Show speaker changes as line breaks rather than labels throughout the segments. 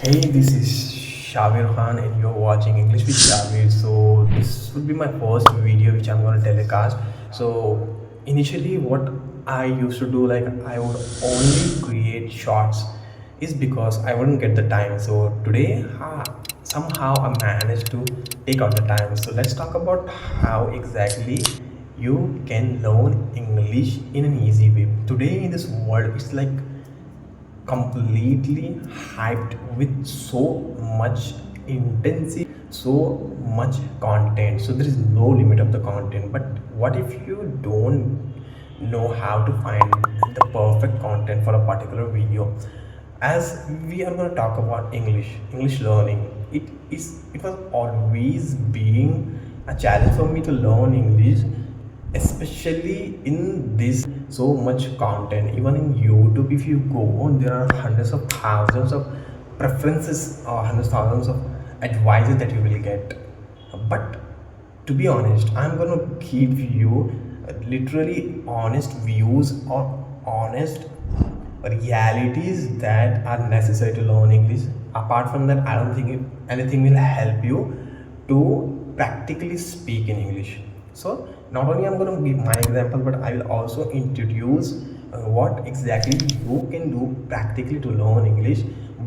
Hey, this is Shavir Khan, and you're watching English with Shavir. So, this would be my first video which I'm going to telecast. So, initially, what I used to do, like, I would only create shorts, is because I wouldn't get the time. So, today, somehow I managed to take out the time. So, let's talk about how exactly you can learn English in an easy way. Today, in this world, it's like completely hyped with so much intensity, so much content, so there is no limit of the content. But what if you don't know how to find the perfect content for a particular video? As we are going to talk about english learning, it was always being a challenge for me to learn English, especially in this so much content. Even in YouTube, if you go on, there are hundreds of thousands of preferences or hundreds of thousands of advices that you will get. But to be honest, I'm gonna give you literally honest views or honest realities that are necessary to learn English. Apart from that, I don't think anything will help you to practically speak in English. So not only I'm going to give my example, but I will also introduce what exactly you can do practically to learn English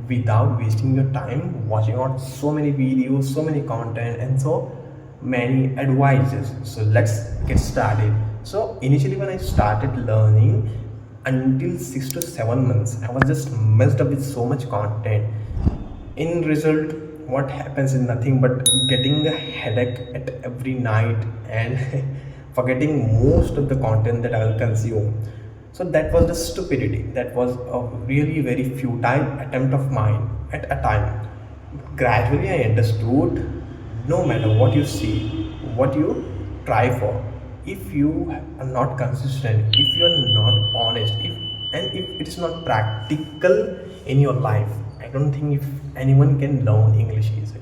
without wasting your time watching out so many videos, so many content, and so many advices. So let's get started. So initially, when I started learning, until 6 to 7 months, I was just messed up with so much content. In result, what happens is nothing but getting a headache at every night and forgetting most of the content that I will consume. So that was the stupidity. That was a really very futile attempt of mine at a time. Gradually I understood, no matter what you see, what you try for, if you are not consistent, if you are not honest, if it's not practical in your life, I don't think if anyone can learn English easily.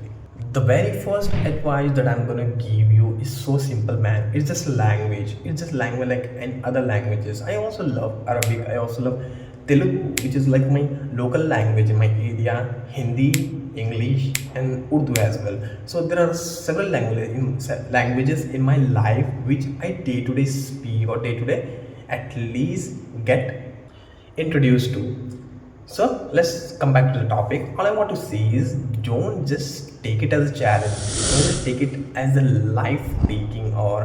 The very first advice that I'm gonna give you is so simple, man. It's just language. It's just language like any other languages. I also love Arabic. I also love Telugu, which is like my local language in my area. Hindi, English, and Urdu as well. So there are several languages in my life which I day to day speak, or day to day at least get introduced to. So let's come back to the topic. All I want to say is, don't just take it as a challenge. Don't just take it as a life taking or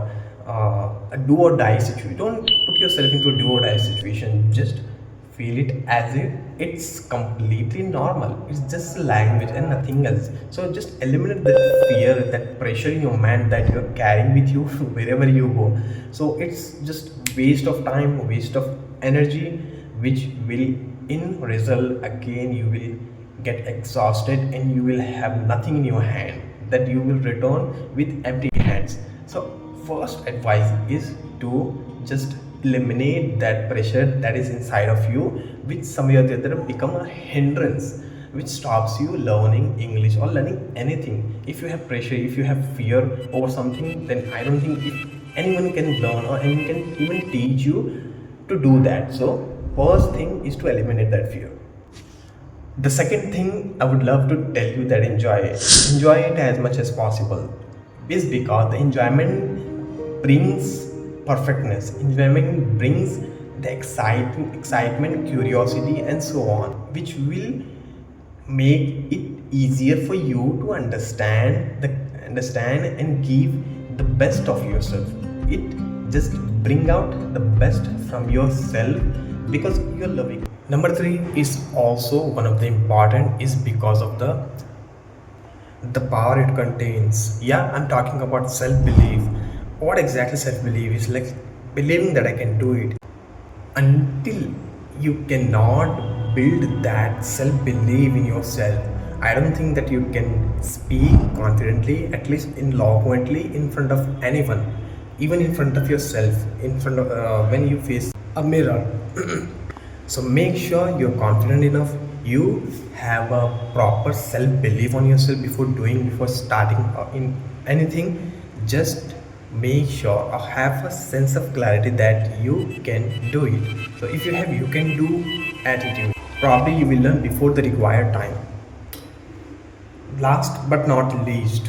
a do or die situation. Don't put yourself into a do or die situation. Just feel it as if it's completely normal. It's just a language and nothing else. So just eliminate that fear, that pressure in your mind that you're carrying with you wherever you go. So it's just waste of time, waste of energy, which will in result again you will get exhausted and you will have nothing in your hand, that you will return with empty hands. So first advice is to just eliminate that pressure that is inside of you, which somewhere or the other become a hindrance which stops you learning English or learning anything. If you have pressure, if you have fear over something, then I don't think if anyone can learn or anyone can even teach you to do that. So first thing is to eliminate that fear. The second thing I would love to tell you, that enjoy it as much as possible, is because the enjoyment brings perfectness. Enjoyment brings the excitement, curiosity, and so on, which will make it easier for you to understand and give the best of yourself. It just bring out the best from yourself because you're loving. Number three is also one of the important, is because of the power it contains. Yeah, I'm talking about self-belief. What exactly self-belief is? Like believing that I can do it. Until you cannot build that self-belief in yourself, I don't think that you can speak confidently, at least in eloquently, in front of anyone, even in front of yourself, in front of when you face a mirror. So make sure you're confident enough, you have a proper self-belief on yourself before starting in anything. Just make sure or have a sense of clarity that you can do it. So if you have you can do attitude, probably you will learn before the required time. Last but not least,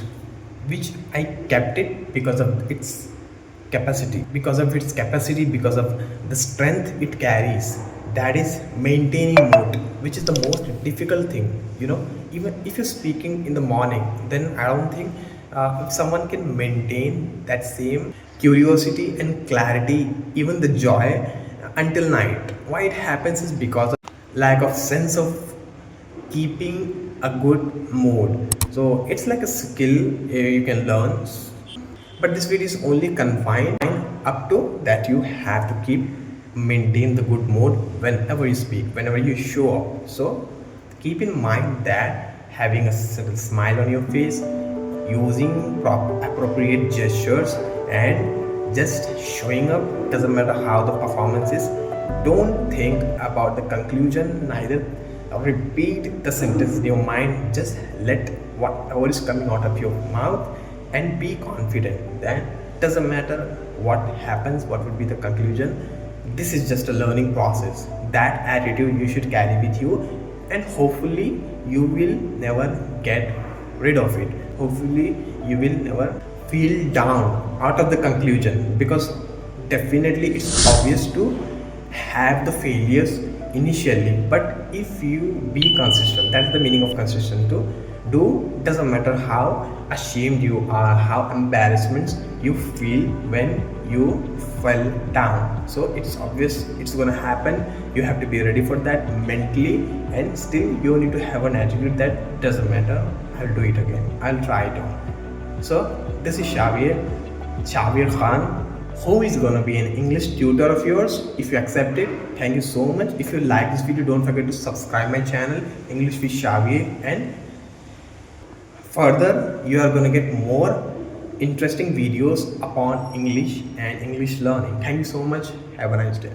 which I kept it because of its capacity, because of the strength it carries. That is maintaining mood, which is the most difficult thing. Even if you're speaking in the morning, then I don't think if someone can maintain that same curiosity and clarity, even the joy, until night. Why it happens is because of lack of sense of keeping a good mood. So it's like a skill you can learn, but this video is only confined up to that you have to keep maintain the good mood whenever you speak, whenever you show up. So keep in mind that having a little smile on your face, using appropriate gestures, and just showing up, doesn't matter how the performance is. Don't think about the conclusion, neither repeat the sentence in your mind. Just let whatever is coming out of your mouth and be confident. Then doesn't matter what happens, what would be the conclusion. This is just a learning process. That attitude you should carry with you, and hopefully you will never get rid of it. Hopefully you will never feel down out of the conclusion, because definitely it's obvious to have the failures initially, but if you be consistent, that's the meaning of consistent, to do. Doesn't matter how ashamed you are, how embarrassments you feel when you fell down. So it's obvious it's gonna happen. You have to be ready for that mentally, and still you need to have an attitude that doesn't matter, I'll do it again, I'll try it on. So this is Shavir Khan, who is gonna be an English tutor of yours. If you accept it, thank you so much. If you like this video, don't forget to subscribe my channel English with Shavir, and further you are gonna get more interesting videos upon English and English learning. Thank you so much. Have a nice day.